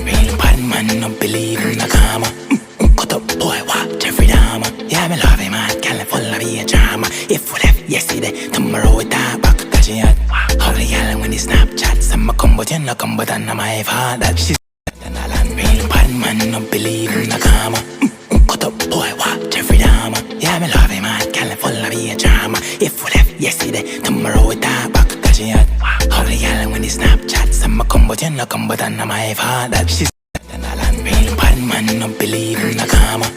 real bad man, no believe in the karma. Cut up boy, watch every drama. Yeah, me love him, man, can't let full of be a drama. If we left yesterday, tomorrow we die back, cause you had ugly yelling when he Snapchat. Some come but you no come but I'm my father. She's real bad man, no believe in the karma. Cut up boy, watch every drama. Yeah, me love him, man, can't let full of be a drama. If we left yesterday, tomorrow we die back, cause you had ugly yelling when he Snapchat. Some come but you no come but I'm my father. She's real bad man, no believe in the karma.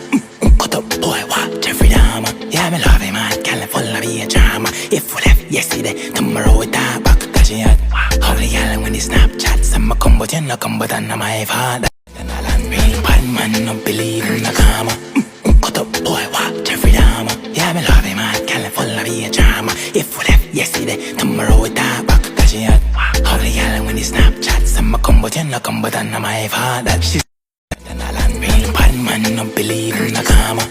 Cut up boy, watch every drama. Yeah, me love him, man, can't let full of be a drama. If we left yesterday, tomorrow we die back, cause you had ugly yelling when he Snapchat. Some come but you no come but I'm my father. Real bad man, no believe in the karma. Cut up boy, watch every drama. Yeah, me love him, man, can't let full of be a drama. If we left yesterday, tomorrow we die back, cause you had ugly yelling when he Snapchat. Some come but you no come but I'm my father. She's real bad man, no believe in the karma.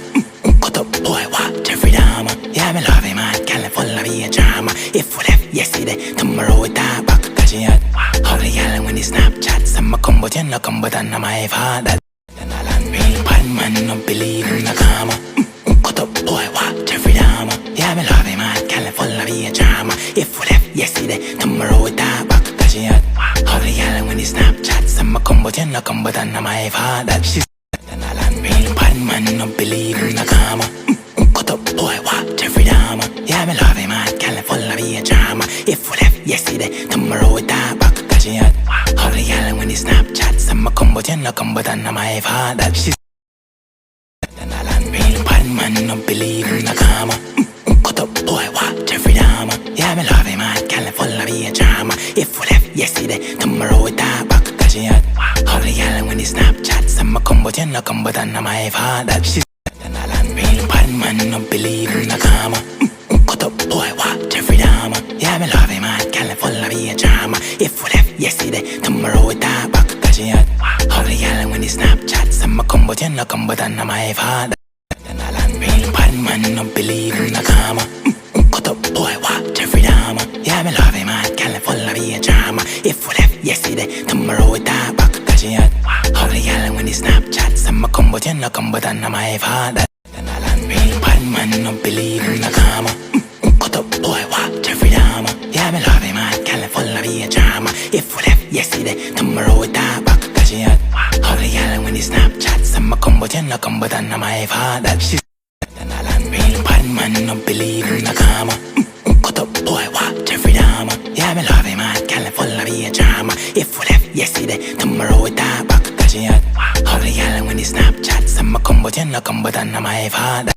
Cut up boy, watch every drama. Yeah, me love him, man, can't let full of be a drama. If we left yesterday, tomorrow we die back, cause you had ugly yelling when he Snapchat. Some come but you no come but I'm my father. Real bad man, no believe in the karma. Cut up boy, watch every drama. Yeah, me love him, man, can't let full of be a drama. If we left yesterday, tomorrow we die back, cause you had ugly yelling when he Snapchat. Some come but you no come but I'm my father. She's real bad man, no believe in the karma. Cut up boy, watch every drama. Yeah, me love him, man, can't let full of be a drama. If we left yesterday, tomorrow we die back, cause you had ugly yelling when he Snapchat. Some come but you no come but I'm my father. She's real bad man, no believe in the karma. Cut up boy, watch every drama. Yeah, me love him, man, can't let full of be a drama. If we left yesterday, tomorrow we die back, cause you had ugly yelling when he Snapchat. Some come but you no come but I'm my father. She's real bad man, no believe in the karma. Cut up boy, watch every drama. Yeah, me love him, man, can't let full of be a drama. If we left yesterday, tomorrow we die back, cause you had ugly yelling when he Snapchat. Some come but you no come but I'm my father. Real bad man, no believe in the karma. Cut up boy, watch every drama. Yeah, me love him, man, can't let full of be a drama. If we left yesterday, tomorrow we die back, cause you had ugly yelling when he Snapchat. Some come but you no come but I'm my father. Real bad man, no believe in the karma. Cut up boy, watch every drama. Yeah, me love him, man, can't let full of be a drama. If we left yesterday, tomorrow we die back, cause you had ugly yelling when he Snapchat. Some come but you no come but I'm my father. She's real bad man, no believe in the karma. Cut up boy, watch every drama. Yeah, me love him, man, can't let full of be a drama. If we left yesterday, tomorrow we die back, cause you had ugly yelling when he Snapchat. Some come but you no come but I'm my father.